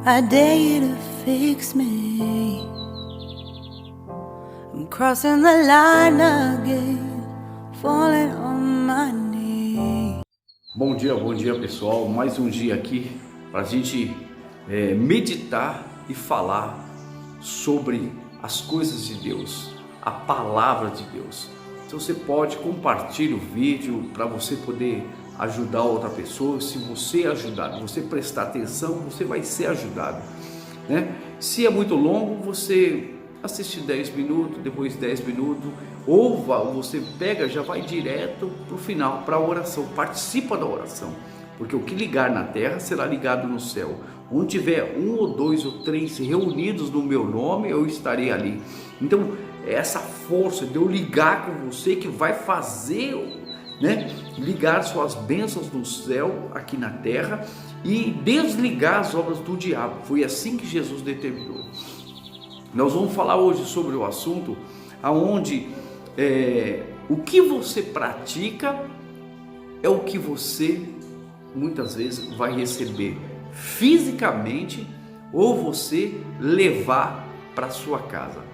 I dare you to fix me. I'm crossing the line again, falling on my knees. Bom dia pessoal, mais um dia aqui para a gente meditar e falar sobre as coisas de Deus, a palavra de Deus. Então você pode compartilhar o vídeo para você poder ajudar outra pessoa. Se você ajudar, você prestar atenção, você vai ser ajudado, né? Se é muito longo, você assiste 10 minutos, depois 10 minutos, ou você pega, já vai direto para o final, para a oração, participa da oração, porque o que ligar na terra será ligado no céu. Onde tiver 1 ou 2 ou 3 reunidos no meu nome, eu estarei ali. Então é essa força de eu ligar com você que vai fazer, né, ligar suas bênçãos no céu aqui na terra e desligar as obras do diabo. Foi assim que Jesus determinou. Nós vamos falar hoje sobre o assunto aonde o que você pratica é o que você muitas vezes vai receber fisicamente ou você levar para sua casa.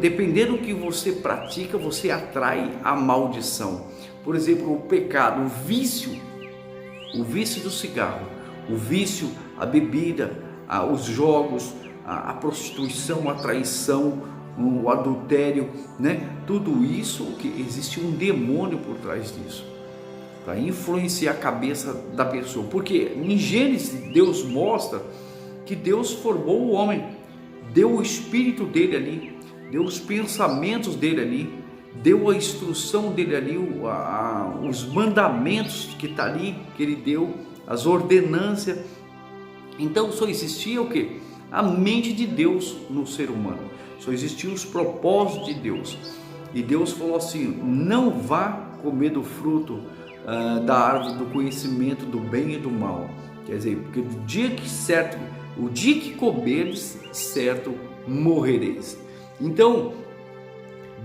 Dependendo do que você pratica, você atrai a maldição. Por exemplo, o pecado, o vício do cigarro, o vício, a bebida, os jogos, a prostituição, a traição, o adultério, né? Tudo isso, que existe um demônio por trás disso, para influenciar a cabeça da pessoa. Porque em Gênesis Deus mostra que Deus formou o homem, deu o espírito dele ali, deu os pensamentos dele ali, deu a instrução dele ali, os mandamentos que está ali, que ele deu, as ordenâncias. Então só existia o quê? A mente de Deus no ser humano, só existiam os propósitos de Deus. E Deus falou assim: não vá comer do fruto da árvore do conhecimento do bem e do mal. Quer dizer, porque o dia que comerdes, certo morrereis. Então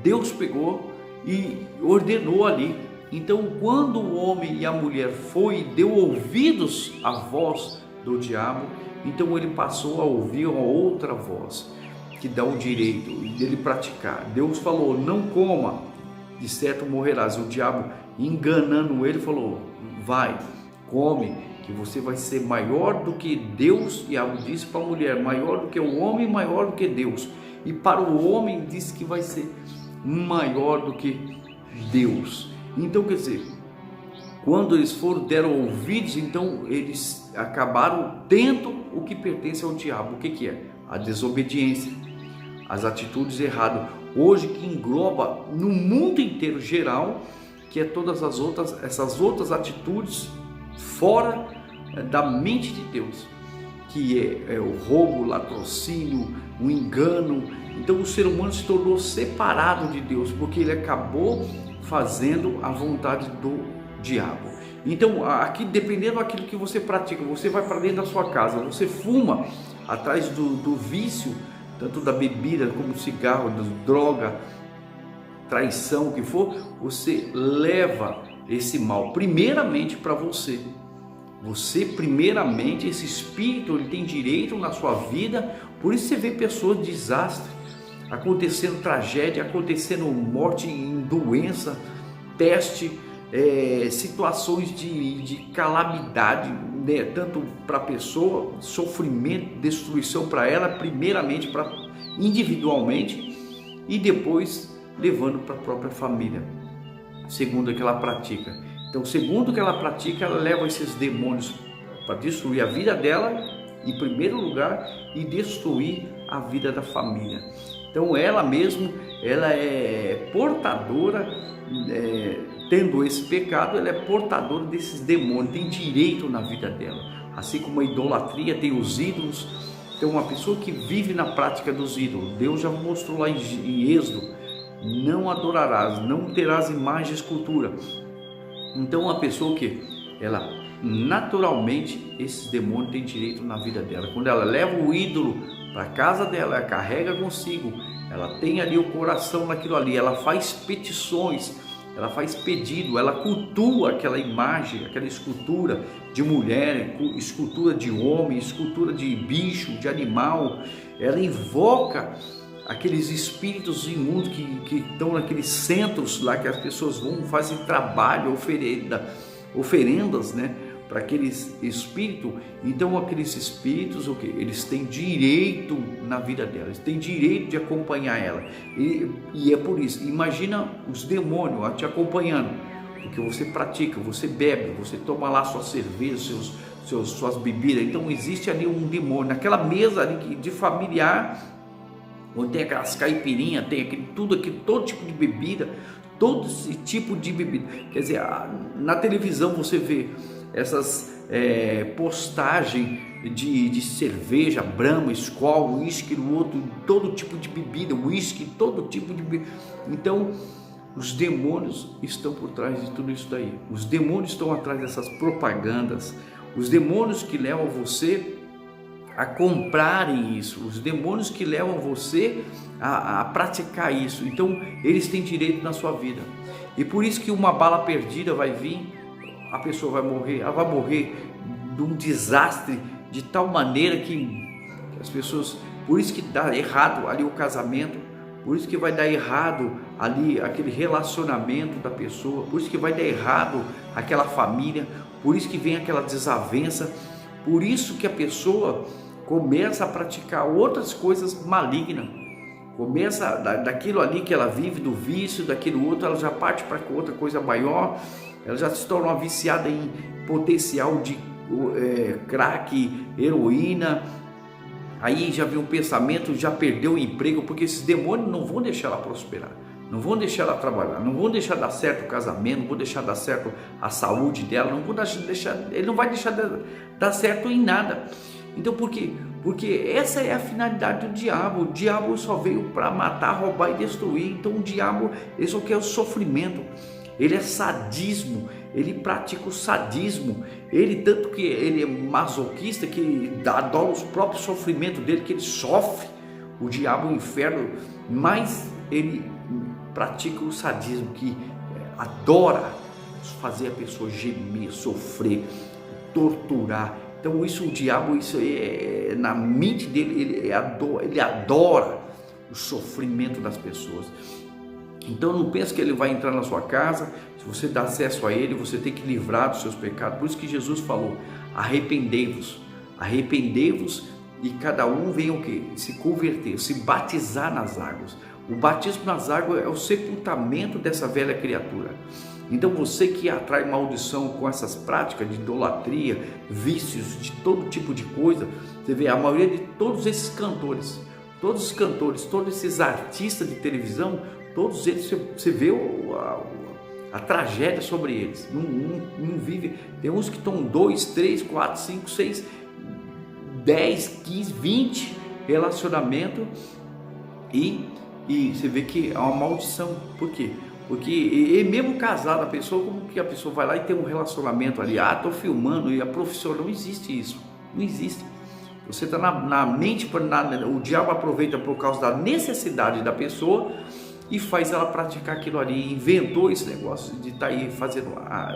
Deus pegou e ordenou ali. Então quando o homem e a mulher deu ouvidos à voz do diabo, então ele passou a ouvir uma outra voz que dá o direito dele praticar. Deus falou: não coma, de certo morrerás. O diabo, enganando ele, falou: vai, come, que você vai ser maior do que Deus. E ela disse para a mulher: maior do que o homem, maior do que Deus. E para o homem disse que vai ser maior do que Deus. Então, quer dizer, quando eles deram ouvidos, então eles acabaram tendo o que pertence ao diabo. O que é? A desobediência, as atitudes erradas. Hoje que engloba no mundo inteiro geral, que é todas essas outras atitudes fora da mente de Deus, que é o roubo, o latrocínio, o engano. Então o ser humano se tornou separado de Deus, porque ele acabou fazendo a vontade do diabo. Então aqui, dependendo daquilo que você pratica, você vai para dentro da sua casa, você fuma atrás do vício, tanto da bebida como do cigarro, da droga, traição, o que for, você leva esse mal primeiramente para você. Você primeiramente, esse espírito, ele tem direito na sua vida. Por isso você vê pessoas de desastre, acontecendo tragédia, acontecendo morte em doença, peste, situações de calamidade, né? Tanto para a pessoa, sofrimento, destruição para ela, primeiramente individualmente, e depois levando para a própria família, segundo o que ela pratica. Então, segundo o que ela pratica, ela leva esses demônios para destruir a vida dela em primeiro lugar e destruir a vida da família. Então ela mesmo, ela é portadora, tendo esse pecado, ela é portadora desses demônios, tem direito na vida dela. Assim como a idolatria tem os ídolos. Então uma pessoa que vive na prática dos ídolos, Deus já mostrou lá em Êxodo: não adorarás, não terás imagem de escultura. Então uma pessoa que ela naturalmente, esses demônios têm direito na vida dela. Quando ela leva o ídolo para a casa dela, ela carrega consigo, ela tem ali o coração naquilo ali, ela faz petições, ela faz pedido, ela cultua aquela imagem, aquela escultura de mulher, escultura de homem, escultura de bicho, de animal. Ela invoca aqueles espíritos imundos que estão naqueles centros lá que as pessoas vão, fazem trabalho, oferendas, né, para aqueles espíritos. Então aqueles espíritos, o que? Eles têm direito na vida delas, eles têm direito de acompanhar ela, e é por isso, imagina os demônios te acompanhando, porque você pratica, você bebe, você toma lá sua cerveja, suas bebidas. Então existe ali um demônio, naquela mesa ali de familiar, onde tem aquelas caipirinhas, tem todo tipo de bebida, todo esse tipo de bebida. Quer dizer, na televisão você vê essas postagens de cerveja, Brahma, Skol, uísque, todo tipo de bebida, uísque, todo tipo de bebida. Então, os demônios estão por trás de tudo isso daí. Os demônios estão atrás dessas propagandas. Os demônios que levam você a comprarem isso, os demônios que levam você a praticar isso. Então eles têm direito na sua vida, e por isso que uma bala perdida vai vir, a pessoa vai morrer, ela vai morrer de um desastre de tal maneira que as pessoas, por isso que dá errado ali o casamento, por isso que vai dar errado ali aquele relacionamento da pessoa, por isso que vai dar errado aquela família, por isso que vem aquela desavença, por isso que a pessoa começa a praticar outras coisas malignas, começa daquilo ali que ela vive, do vício, daquilo outro, ela já parte para outra coisa maior, ela já se torna uma viciada em potencial de crack, heroína. Aí já vem um pensamento, já perdeu o emprego, porque esses demônios não vão deixar ela prosperar, não vão deixar ela trabalhar, não vão deixar dar certo o casamento, não vão deixar dar certo a saúde dela, não vão deixar, ele não vai deixar dar certo em nada. Então por quê? Porque essa é a finalidade do diabo. O diabo só veio para matar, roubar e destruir. Então o diabo, ele só quer o sofrimento, ele é sadismo, ele pratica o sadismo, ele tanto que ele é masoquista, que adora os próprios sofrimentos dele, que ele sofre, o diabo, o inferno, mas ele pratica o sadismo, que adora fazer a pessoa gemer, sofrer, torturar. Então isso, o diabo, isso é na mente dele, ele adora o sofrimento das pessoas. Então não pense que ele vai entrar na sua casa. Se você dá acesso a ele, você tem que livrar dos seus pecados. Por isso que Jesus falou: arrependei-vos, arrependei-vos, e cada um venha o quê? Se converter, se batizar nas águas. O batismo nas águas é o sepultamento dessa velha criatura. Então você que atrai maldição com essas práticas de idolatria, vícios, de todo tipo de coisa, você vê a maioria de todos esses cantores, todos esses artistas de televisão, todos eles, você vê a tragédia sobre eles, não vive. Tem uns que estão 2, 3, 4, 5, 6, 10, 15, 20 relacionamentos, e você vê que é uma maldição. Por quê? Porque mesmo casada, a pessoa, como que a pessoa vai lá e tem um relacionamento ali, estou filmando, e a profissão, não existe isso, não existe. Você está na mente, o diabo aproveita por causa da necessidade da pessoa e faz ela praticar aquilo ali, inventou esse negócio de estar aí fazendo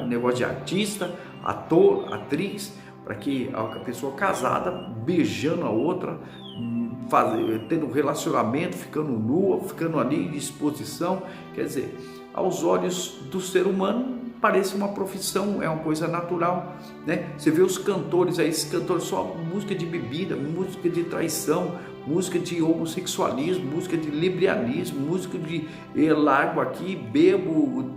negócio de artista, ator, atriz, para que a pessoa casada, beijando a outra, tendo um relacionamento, ficando nua, ficando ali em exposição. Quer dizer, aos olhos do ser humano parece uma profissão, é uma coisa natural, né? Você vê os cantores aí, esses cantores só música de bebida, música de traição, música de homossexualismo, música de lesbianismo, música de largo aqui, bebo,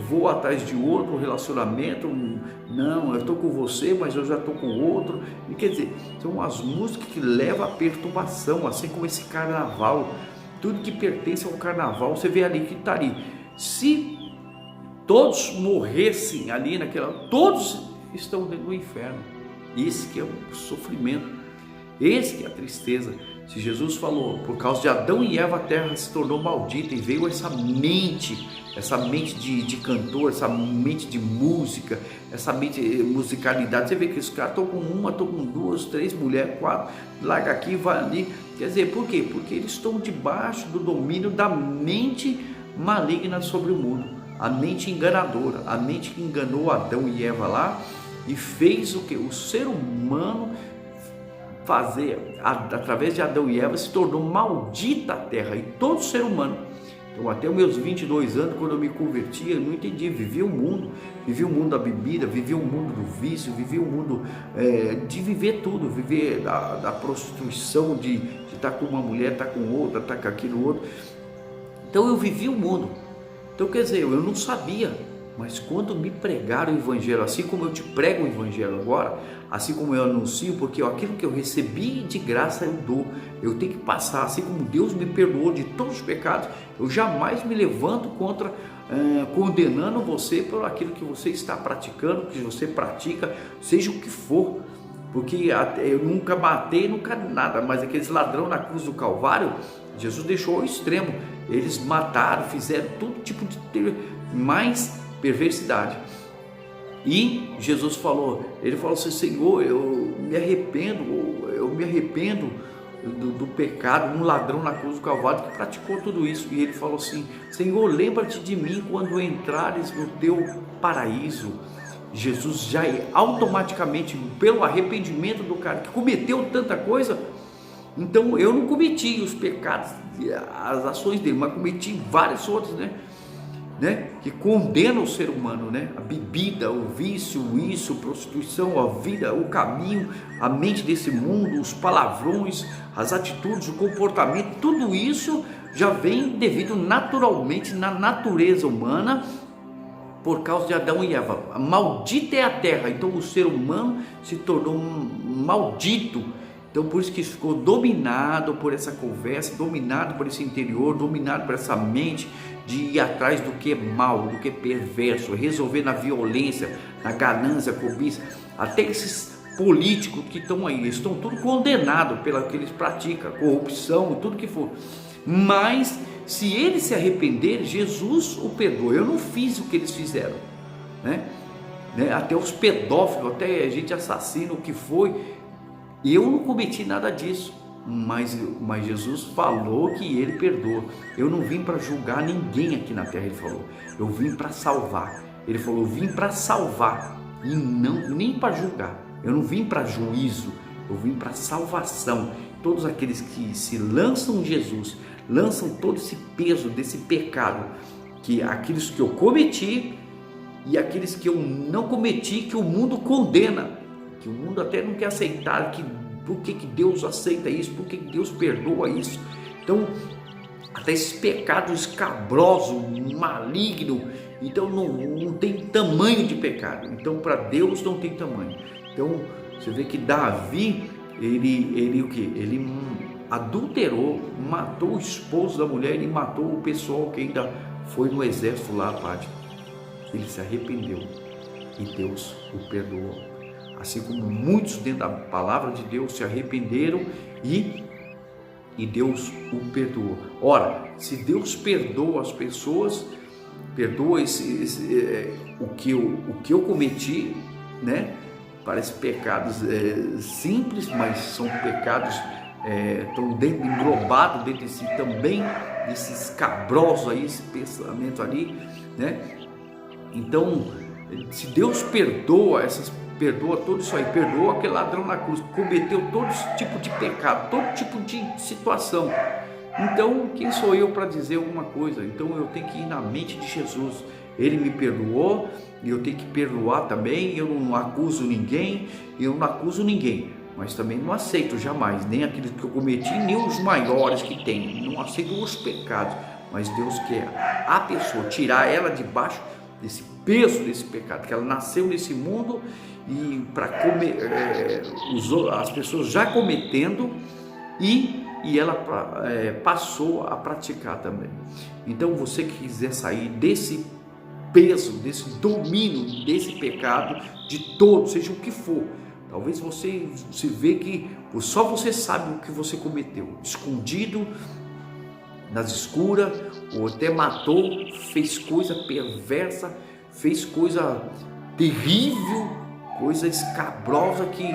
vou atrás de outro relacionamento, não, eu estou com você, mas eu já estou com outro. E quer dizer, são as músicas que levam à perturbação, assim como esse carnaval, tudo que pertence ao carnaval, você vê ali que está ali. Se todos morressem ali todos estão dentro do inferno. Esse que é o sofrimento, esse que é a tristeza. Se Jesus falou, por causa de Adão e Eva a terra se tornou maldita, e veio essa mente de cantor, essa mente de música, essa mente de musicalidade. Você vê que esses caras estão com uma, estão com 2, 3 mulheres, 4, larga aqui, vai ali. Quer dizer, por quê? Porque eles estão debaixo do domínio da mente maligna sobre o mundo. a mente enganadora, a mente que enganou Adão e Eva lá e fez o que? O ser humano fazer, através de Adão e Eva, se tornou maldita a terra e todo ser humano. Então, até os meus 22 anos, quando eu me converti, eu não entendi, vivi o mundo da bebida, vivi o mundo do vício, vivi o mundo de viver tudo, viver da prostituição, de estar com uma mulher, estar com outra, estar com aquilo outro. Então eu vivi o mundo. Então, quer dizer, eu não sabia, mas quando me pregaram o evangelho, assim como eu te prego o evangelho agora, assim como eu anuncio, porque aquilo que eu recebi de graça eu dou, eu tenho que passar, assim como Deus me perdoou de todos os pecados, eu jamais me levanto contra, condenando você por aquilo que você está praticando, que você pratica, seja o que for, porque eu nunca matei, nunca nada, mas aqueles ladrões na cruz do Calvário, Jesus deixou ao extremo, eles mataram, fizeram todo tipo de mais perversidade. E Jesus falou, ele falou assim: Senhor, eu me arrependo do pecado, um ladrão na cruz do Calvário que praticou tudo isso. E ele falou assim: Senhor, lembra-te de mim quando entrares no teu paraíso. Jesus já automaticamente, pelo arrependimento do cara que cometeu tanta coisa, então eu não cometi os pecados, as ações dele, mas cometi vários outros, né, que condenam o ser humano, né? A bebida, o vício, a prostituição, a vida, o caminho, a mente desse mundo, os palavrões, as atitudes, o comportamento, tudo isso já vem devido naturalmente na natureza humana por causa de Adão e Eva. Maldita é a terra, então o ser humano se tornou maldito. Então por isso que ficou dominado por essa conversa, dominado por esse interior, dominado por essa mente de ir atrás do que é mal, do que é perverso, resolver na violência, na ganância, cobiça. Até esses políticos que estão aí, eles estão tudo condenados pelo que eles praticam, corrupção e tudo que for. Mas se eles se arrependerem, Jesus o perdoa. Eu não fiz o que eles fizeram, né? Até os pedófilos, até gente assassina, o que foi, eu não cometi nada disso, mas Jesus falou que ele perdoa. Eu não vim para julgar ninguém aqui na terra, ele falou, eu vim para salvar. Ele falou, eu vim para salvar e não nem para julgar. Eu não vim para juízo, eu vim para salvação. Todos aqueles que se lançam em Jesus, lançam todo esse peso desse pecado, que aqueles que eu cometi e aqueles que eu não cometi, que o mundo condena, que o mundo até não quer aceitar, por que Deus aceita isso, por que Deus perdoa isso. Então, até esse pecado escabroso, maligno, então não tem tamanho de pecado. Então, para Deus não tem tamanho. Então, você vê que Davi, ele o que? Ele adulterou, matou o esposo da mulher e matou o pessoal que ainda foi no exército lá, Pátio. Ele se arrependeu e Deus o perdoou. Assim como muitos dentro da palavra de Deus se arrependeram e Deus o perdoou. Ora, se Deus perdoa as pessoas, perdoa o que eu cometi, né? Parece pecados simples, mas são pecados estão englobados dentro de si também, desse escabroso aí, esse pensamento ali, né? Então, se Deus perdoa tudo isso aí, perdoa aquele ladrão na cruz, cometeu todo tipo de pecado, todo tipo de situação. Então, quem sou eu para dizer alguma coisa? Então, eu tenho que ir na mente de Jesus. Ele me perdoou e eu tenho que perdoar também. Eu não acuso ninguém, mas também não aceito jamais nem aquilo que eu cometi, nem os maiores que tem. Não aceito os pecados, mas Deus quer a pessoa, tirar ela debaixo desse peso desse pecado, que ela nasceu nesse mundo e para comer, as pessoas já cometendo e ela passou a praticar também. Então, você que quiser sair desse peso, desse domínio, desse pecado, de todo, seja o que for, talvez você se vê que só você sabe o que você cometeu, escondido, nas escuras, ou até matou, fez coisa perversa, fez coisa terrível, coisa escabrosa que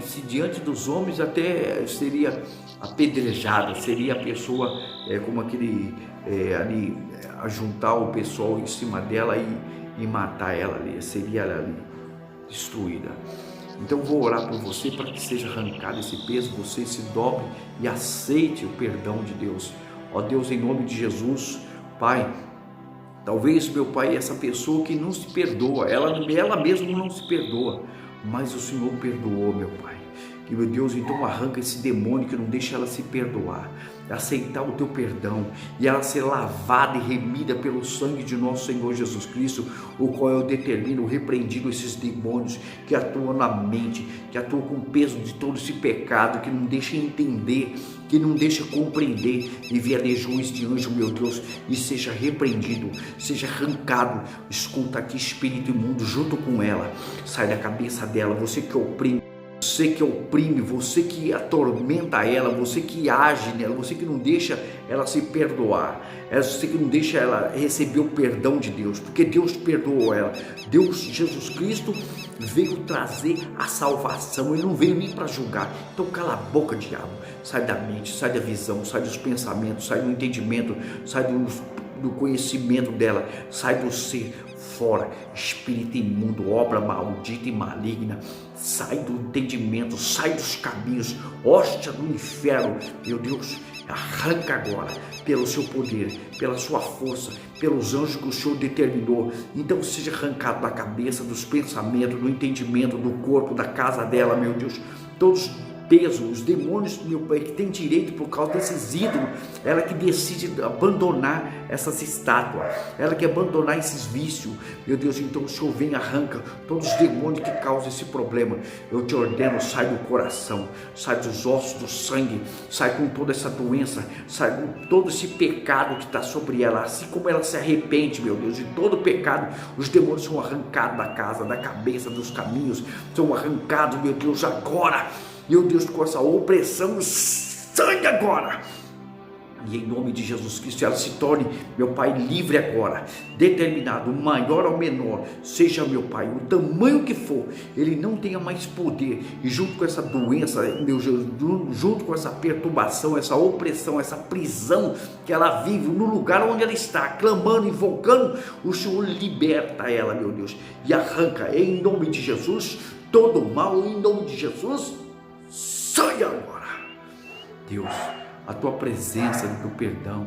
se diante dos homens até seria apedrejada, seria a pessoa como aquele ali ajuntar o pessoal em cima dela e matar ela ali, seria ela ali destruída. Então vou orar por você para que seja arrancado esse peso, você se dobre e aceite o perdão de Deus. Ó Deus, em nome de Jesus, Pai, talvez, meu Pai, essa pessoa que não se perdoa, ela mesma não se perdoa, mas o Senhor perdoou, meu Pai. Que, meu Deus, então arranca esse demônio que não deixa ela se perdoar, aceitar o teu perdão e ela ser lavada e remida pelo sangue de nosso Senhor Jesus Cristo, o qual eu determino, repreendido esses demônios que atuam na mente, que atuam com o peso de todo esse pecado, que não deixa entender, que não deixa compreender, envia legiões de anjo, meu Deus, e seja repreendido, seja arrancado. Escuta aqui, espírito imundo, junto com ela, sai da cabeça dela, você que oprime, você que atormenta ela, você que age nela, você que não deixa ela se perdoar, você que não deixa ela receber o perdão de Deus, porque Deus perdoou ela. Deus, Jesus Cristo, veio trazer a salvação, Ele não veio nem para julgar. Então cala a boca, diabo, sai da mente, sai da visão, sai dos pensamentos, sai do entendimento, sai do conhecimento dela, sai do ser. Fora, espírito imundo, obra maldita e maligna, sai do entendimento, sai dos caminhos, hóstia do inferno, meu Deus, arranca agora, pelo seu poder, pela sua força, pelos anjos que o Senhor determinou. Então seja arrancado da cabeça, dos pensamentos, do entendimento, do corpo, da casa dela, meu Deus, todos peso, os demônios, meu Pai, que tem direito por causa desses ídolos, ela que decide abandonar essas estátuas, ela que abandonar esses vícios, meu Deus, então o Senhor vem e arranca todos os demônios que causam esse problema. Eu te ordeno, sai do coração, sai dos ossos, do sangue, sai com toda essa doença, sai com todo esse pecado que está sobre ela, assim como ela se arrepende, meu Deus, de todo pecado, os demônios são arrancados da casa, da cabeça, dos caminhos, são arrancados, meu Deus, agora. Meu Deus, com essa opressão, sangue agora. E em nome de Jesus Cristo, ela se torne, meu Pai, livre agora, determinado, maior ou menor, seja, meu Pai, o tamanho que for, ele não tenha mais poder. E junto com essa doença, meu Jesus, junto com essa perturbação, essa opressão, essa prisão que ela vive no lugar onde ela está, clamando, invocando, o Senhor liberta ela, meu Deus, e arranca, em nome de Jesus, todo o mal, em nome de Jesus. Sai agora, Deus, a tua presença do perdão,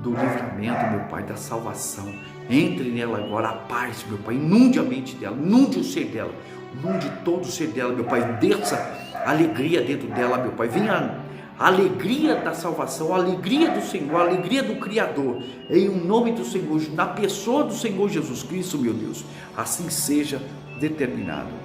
do livramento, meu Pai, da salvação, entre nela agora a paz, meu Pai, inunde a mente dela, inunde o ser dela, inunde todo o ser dela, meu Pai, desça a alegria dentro dela, meu Pai, venha a alegria da salvação, a alegria do Senhor, a alegria do Criador, em nome do Senhor, na pessoa do Senhor Jesus Cristo, meu Deus, assim seja determinado.